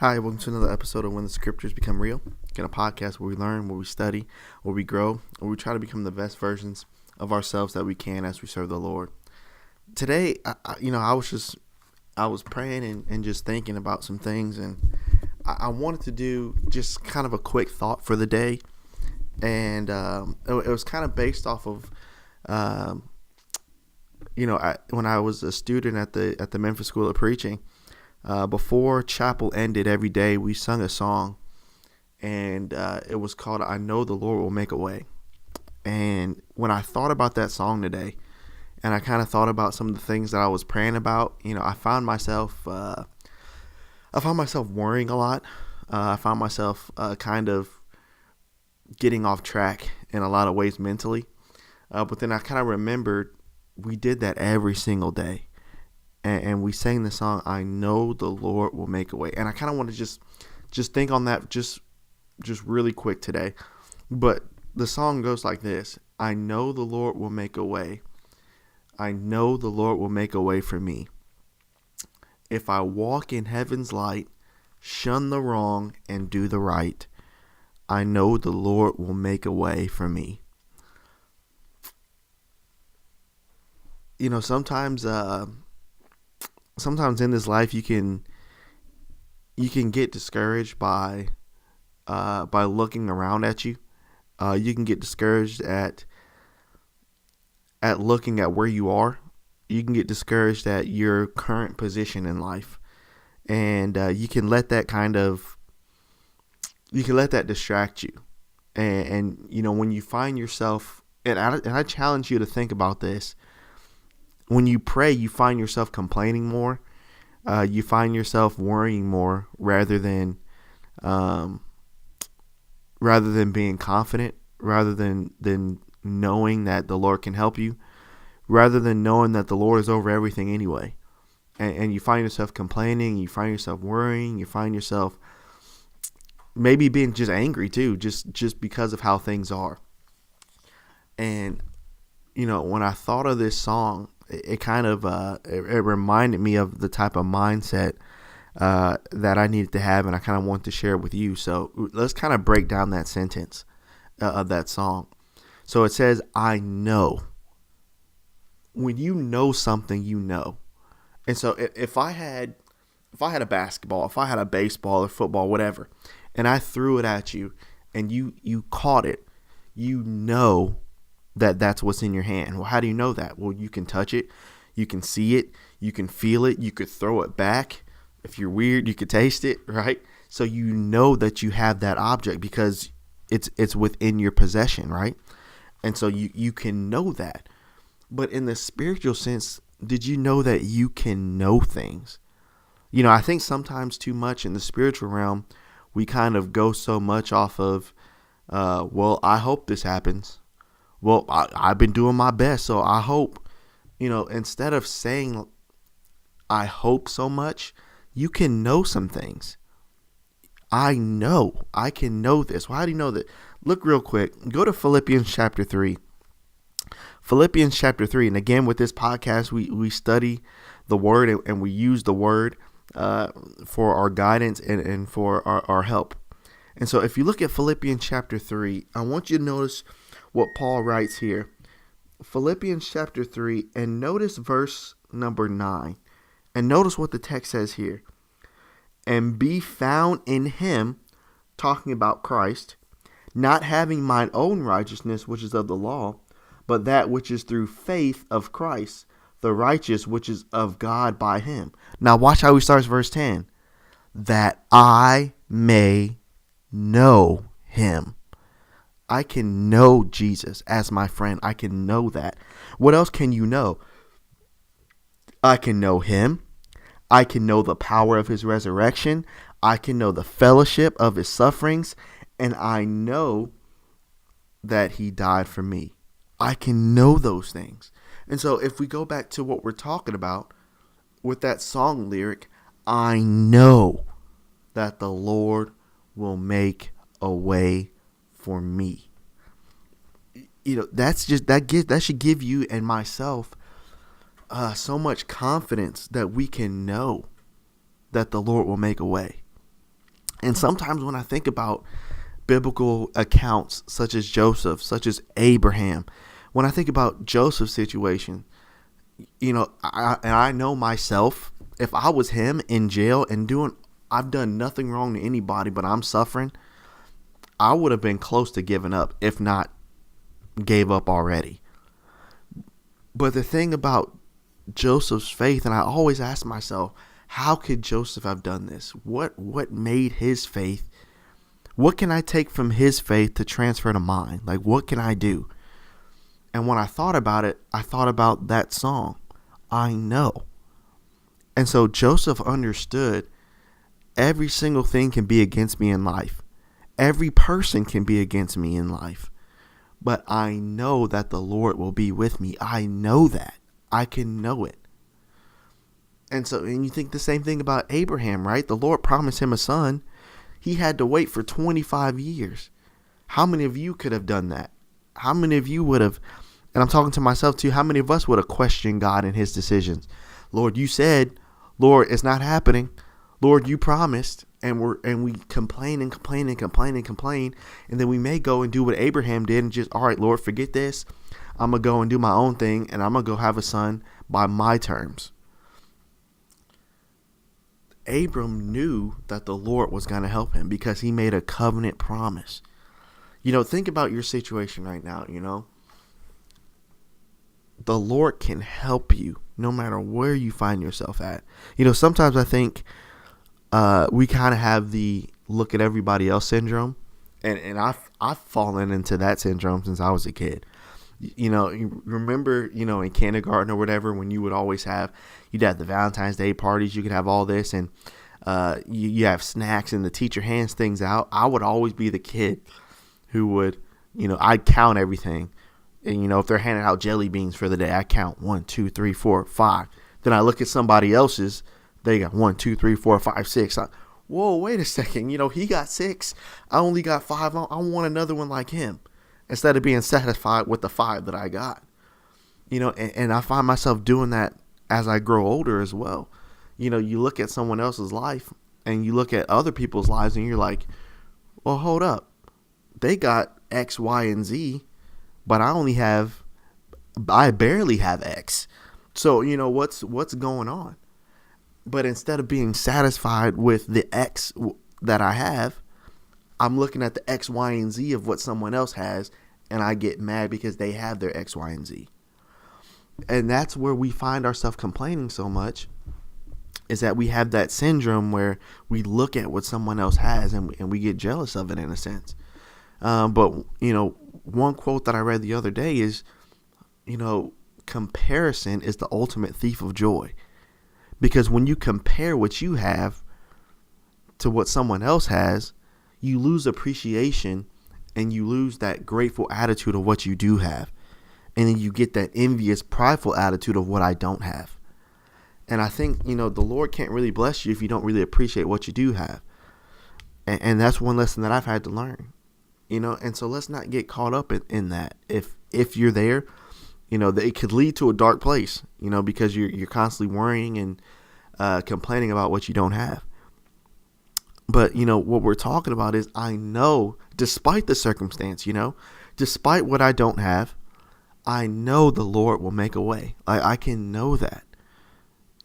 Hi, welcome to another episode of When the Scriptures Become Real. Again, a podcast where we learn, where we study, where we grow, where we try to become the best versions of ourselves that we can as we serve the Lord. Today, I was praying and just thinking about some things, and I wanted to do just kind of a quick thought for the day, and it was kind of based off of, when I was a student at the Memphis School of Preaching. Before chapel ended every day, we sung a song, and it was called "I Know the Lord Will Make a Way." And when I thought about that song today, and I kind of thought about some of the things that I was praying about, I found myself worrying a lot. I found myself kind of getting off track in a lot of ways mentally. But then I kind of remembered we did that every single day. And we sang the song, "I Know the Lord Will Make a Way." And I kind of want to just think on that just really quick today. But the song goes like this: I know the Lord will make a way. I know the Lord will make a way for me. If I walk in heaven's light, shun the wrong and do the right, I know the Lord will make a way for me. Sometimes in this life you can get discouraged by looking around at you. You can get discouraged at looking at where you are. You can get discouraged at your current position in life, and you can let that distract you. And when you find yourself, and I challenge you to think about this. When you pray, you find yourself complaining more. You find yourself worrying more rather than being confident, rather than knowing that the Lord can help you, rather than knowing that the Lord is over everything anyway. And you find yourself complaining, you find yourself worrying, you find yourself maybe being just angry too, just because of how things are. And when I thought of this song, it kind of it reminded me of the type of mindset that I needed to have, and I kind of want to share it with you. So let's kind of break down that sentence of that song. So it says, "I know." When you know something, you know. And so if I had a basketball, if I had a baseball or football, whatever, and I threw it at you, and you caught it, you know that's what's in your hand. Well, how do you know that? Well, you can touch it, you can see it, you can feel it, you could throw it back. If you're weird, you could taste it, right? So you know that you have that object because it's within your possession, right? And so you can know that. But in the spiritual sense, did you know that you can know things? I think sometimes too much in the spiritual realm, we kind of go so much off of, well, I hope this happens. Well, I've been doing my best, so I hope, instead of saying I hope so much, you can know some things. I can know this. Well, how do you know that? Look real quick. Go to Philippians chapter 3. Philippians chapter 3. And again, with this podcast, we study the word and we use the word for our guidance and for our help. And so if you look at Philippians chapter 3, I want you to notice what Paul writes here. Philippians chapter 3, and notice verse number 9. And notice what the text says here. "And be found in him," talking about Christ, "not having mine own righteousness, which is of the law, but that which is through faith of Christ, the righteous which is of God by him." Now watch how he starts verse 10. "That I may know him." I can know Jesus as my friend. I can know that. What else can you know? I can know him. I can know the power of his resurrection. I can know the fellowship of his sufferings. And I know that he died for me. I can know those things. And so if we go back to what we're talking about with that song lyric, I know that the Lord will make a way for me. That should give you and myself so much confidence that we can know that the Lord will make a way. And sometimes when I think about biblical accounts such as Joseph, such as Abraham, when I think about Joseph's situation, I know myself, if I was him in jail and I've done nothing wrong to anybody, but I'm suffering, I would have been close to giving up, if not gave up already. But the thing about Joseph's faith, and I always ask myself, how could Joseph have done this? What made his faith? What can I take from his faith to transfer to mine? Like, what can I do? And when I thought about it, I thought about that song, I Know. And so Joseph understood every single thing can be against me in life. Every person can be against me in life. But I know that the Lord will be with me. I know that. I can know it. And you think the same thing about Abraham, right? The Lord promised him a son. He had to wait for 25 years. How many of you could have done that? How many of you would have, and I'm talking to myself too, how many of us would have questioned God and his decisions? Lord, you said. Lord, it's not happening. Lord, you promised. And we complain and complain and complain and complain. And then we may go and do what Abraham did and just, all right, Lord, forget this. I'm going to go and do my own thing, and I'm going to go have a son by my terms. Abram knew that the Lord was going to help him because he made a covenant promise. Think about your situation right now, The Lord can help you no matter where you find yourself at. Sometimes I think we kind of have the look at everybody else syndrome. And I've fallen into that syndrome since I was a kid. You remember, in kindergarten or whatever, when you'd have the Valentine's Day parties, you could have all this, and you have snacks and the teacher hands things out. I would always be the kid who would, I'd count everything. And, if they're handing out jelly beans for the day, I count 1, 2, 3, 4, 5. Then I look at somebody else's, they got 1, 2, 3, 4, 5, 6. Whoa, wait a second. He got 6. I only got 5. I want another one like him. Instead of being satisfied with the 5 that I got. And I find myself doing that as I grow older as well. You look at someone else's life and you look at other people's lives and you're like, well, hold up. They got X, Y, and Z, but I barely have X. So, what's going on? But instead of being satisfied with the X that I have, I'm looking at the X, Y, and Z of what someone else has, and I get mad because they have their X, Y, and Z. And that's where we find ourselves complaining so much, is that we have that syndrome where we look at what someone else has and we get jealous of it in a sense. But one quote that I read the other day is, comparison is the ultimate thief of joy. Because when you compare what you have to what someone else has, you lose appreciation and you lose that grateful attitude of what you do have. And then you get that envious, prideful attitude of what I don't have. And I think, the Lord can't really bless you if you don't really appreciate what you do have. And that's one lesson that I've had to learn, and so let's not get caught up in that. If you're there, it could lead to a dark place, because you're constantly worrying and complaining about what you don't have. But, what we're talking about is, I know, despite the circumstance, despite what I don't have, I know the Lord will make a way. I can know that.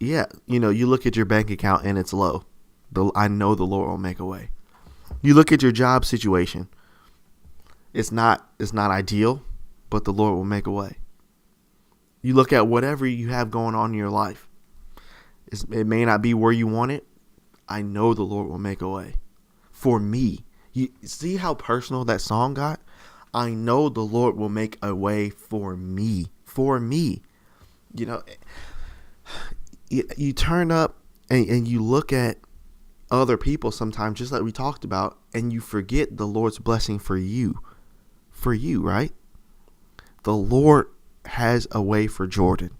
Yeah, you look at your bank account and it's low. I know the Lord will make a way. You look at your job situation. It's not ideal, but the Lord will make a way. You look at whatever you have going on in your life. It may not be where you want it. I know the Lord will make a way. For me. You see how personal that song got? I know the Lord will make a way for me. For me. You turn up and you look at other people sometimes, just like we talked about, and you forget the Lord's blessing for you. For you, right? The Lord has a way for Jordan.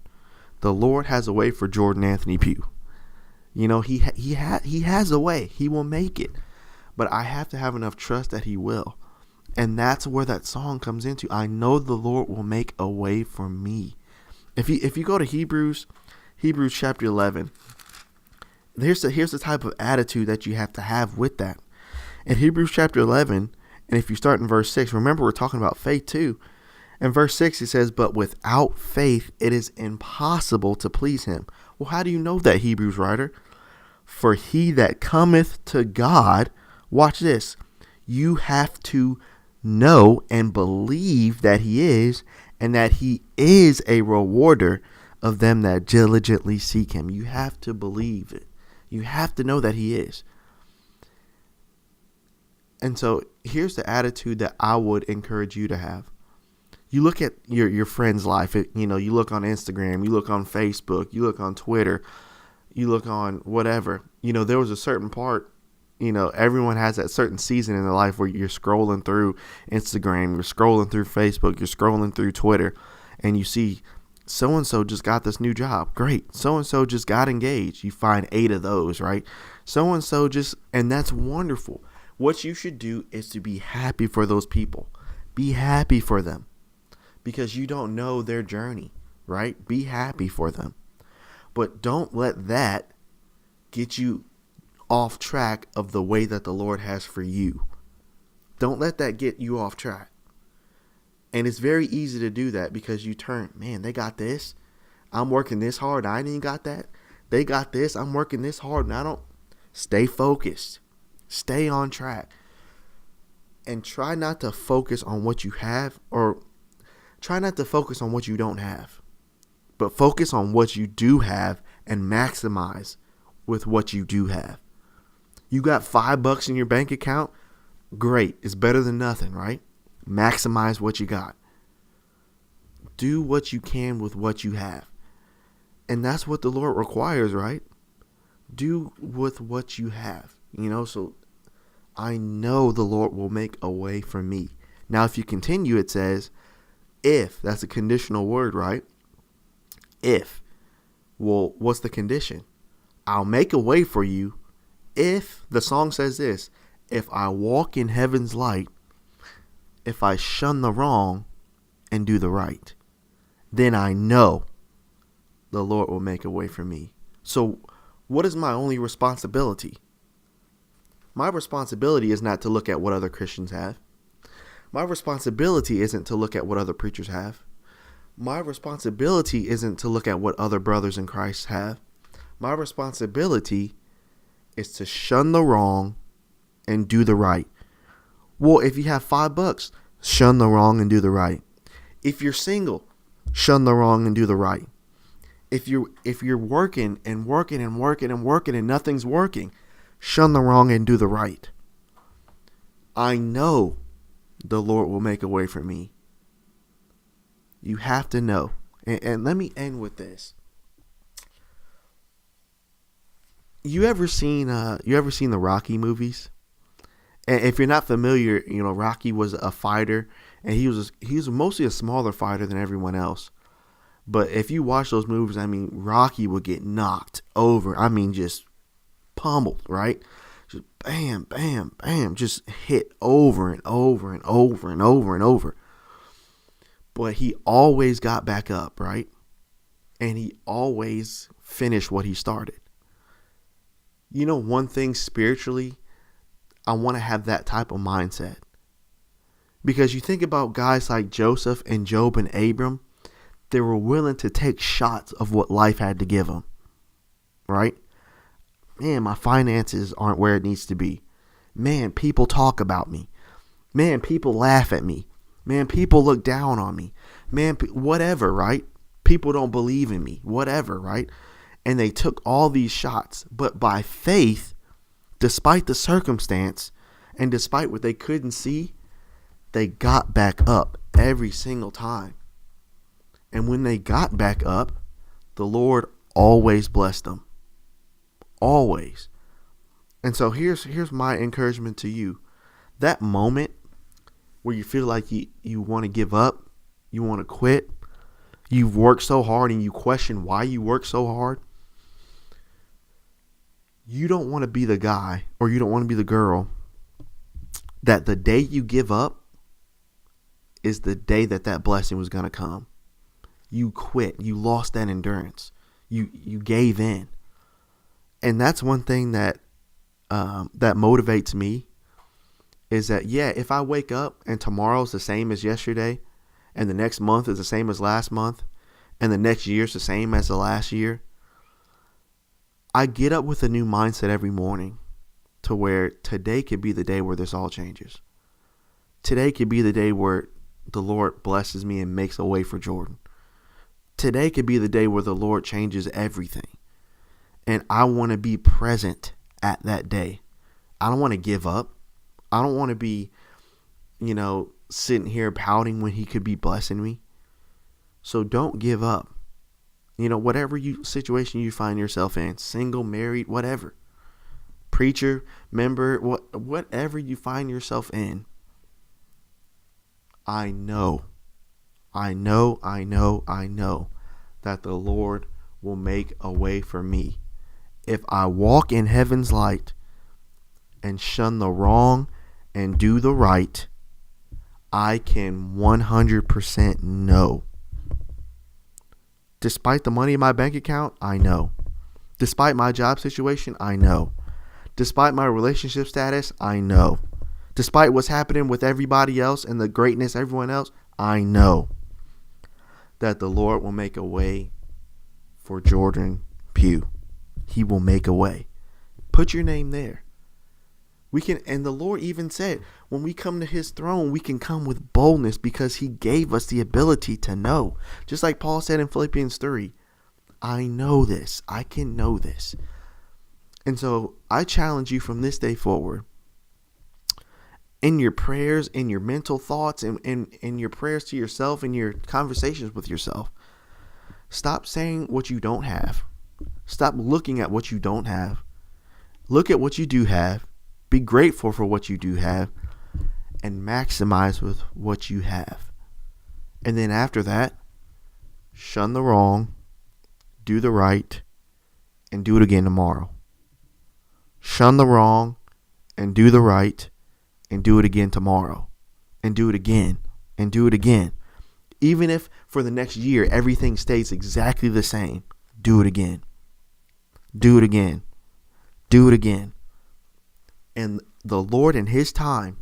The Lord has a way for Jordan Anthony Pugh. He has a way. He will make it. But I have to have enough trust that he will. And that's where that song comes into. I know the Lord will make a way for me. If you go to Hebrews chapter 11, here's the type of attitude that you have to have with that. In Hebrews chapter 11, and if you start in verse 6, remember we're talking about faith too. In verse 6, it says, but without faith, it is impossible to please him. Well, how do you know that, Hebrews writer? For he that cometh to God, watch this, you have to know and believe that he is, and that he is a rewarder of them that diligently seek him. You have to believe it. You have to know that he is. And so here's the attitude that I would encourage you to have. You look at your friend's life. You look on Instagram, you look on Facebook, you look on Twitter, you look on whatever. There was a certain part, everyone has that certain season in their life where you're scrolling through Instagram, you're scrolling through Facebook, you're scrolling through Twitter, and you see so-and-so just got this new job. Great. So-and-so just got engaged. You find 8 of those, right? So-and-so and that's wonderful. What you should do is to be happy for those people. Be happy for them. Because you don't know their journey, right? Be happy for them. But don't let that get you off track of the way that the Lord has for you. Don't let that get you off track. And it's very easy to do that because you turn, man, they got this. I'm working this hard. I ain't even got that. They got this. I'm working this hard and I don't. Stay focused. Stay on track. And try not to focus on what you have, or try not to focus on what you don't have, but focus on what you do have and maximize with what you do have. You got $5 in your bank account? Great. It's better than nothing, right? Maximize what you got. Do what you can with what you have. And that's what the Lord requires, right? Do with what you have. So I know the Lord will make a way for me. Now, if you continue, it says, if, that's a conditional word, right? If. Well, what's the condition? I'll make a way for you if, the song says this, if I walk in heaven's light, if I shun the wrong and do the right, then I know the Lord will make a way for me. So what is my only responsibility? My responsibility is not to look at what other Christians have. My responsibility isn't to look at what other preachers have. My responsibility isn't to look at what other brothers in Christ have. My responsibility is to shun the wrong and do the right. Well, if you have $5, shun the wrong and do the right. If you're single, shun the wrong and do the right. If you're working and working and working and working and nothing's working, shun the wrong and do the right. I know the Lord will make a way for me. You have to know. And let me end with this. You ever seen the Rocky movies? And if you're not familiar, Rocky was a fighter, and he was mostly a smaller fighter than everyone else. But if you watch those movies, Rocky would get knocked over. Just pummeled, right? Just bam, bam, bam, just hit over and over and over and over and over. But he always got back up, right? And he always finished what he started. One thing spiritually, I want to have that type of mindset. Because you think about guys like Joseph and Job and Abram, they were willing to take shots of what life had to give them, right? Man, my finances aren't where it needs to be. Man, people talk about me. Man, people laugh at me. Man, people look down on me. Man, whatever, right? People don't believe in me, whatever, right? And they took all these shots. But by faith, despite the circumstance and despite what they couldn't see, they got back up every single time. And when they got back up, the Lord always blessed them. Always. And so here's my encouragement to you. That moment where you feel like you want to give up, you want to quit, you've worked so hard and you question why you work so hard. You don't want to be the guy, or you don't want to be the girl that the day you give up is the day that blessing was going to come. You quit. You lost that endurance. You gave in. And that's one thing that motivates me, is that, yeah, if I wake up and tomorrow's the same as yesterday, and the next month is the same as last month, and the next year's the same as the last year, I get up with a new mindset every morning to where today could be the day where this all changes. Today could be the day where the Lord blesses me and makes a way for Jordan. Today could be the day where the Lord changes everything. And I want to be present at that day. I don't want to give up. I don't want to be, sitting here pouting when he could be blessing me. So don't give up. Whatever situation you find yourself in, single, married, whatever, preacher, member, whatever you find yourself in, I know that the Lord will make a way for me. If I walk in heaven's light and shun the wrong and do the right, I can 100% know. Despite the money in my bank account, I know. Despite my job situation, I know. Despite my relationship status, I know. Despite what's happening with everybody else and the greatness of everyone else, I know that the Lord will make a way for Jordan Pugh. He will make a way. Put your name there. We can, and the Lord even said, when we come to his throne, we can come with boldness because he gave us the ability to know. Just like Paul said in Philippians 3, I know this. I can know this. And so I challenge you from this day forward, in your prayers, in your mental thoughts, and in your prayers to yourself, in your conversations with yourself, stop saying what you don't have. Stop looking at what you don't have. Look at what you do have. Be grateful for what you do have, and maximize with what you have. And then after that, shun the wrong, do the right, and do it again tomorrow. Shun the wrong and do the right and do it again tomorrow. And do it again and do it again. Even if for the next year everything stays exactly the same, do it again. Do it again. Do it again. And the Lord in his time,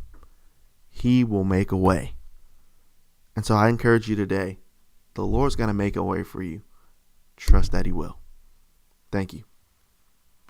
he will make a way. And so I encourage you today, the Lord's going to make a way for you. Trust that he will. Thank you.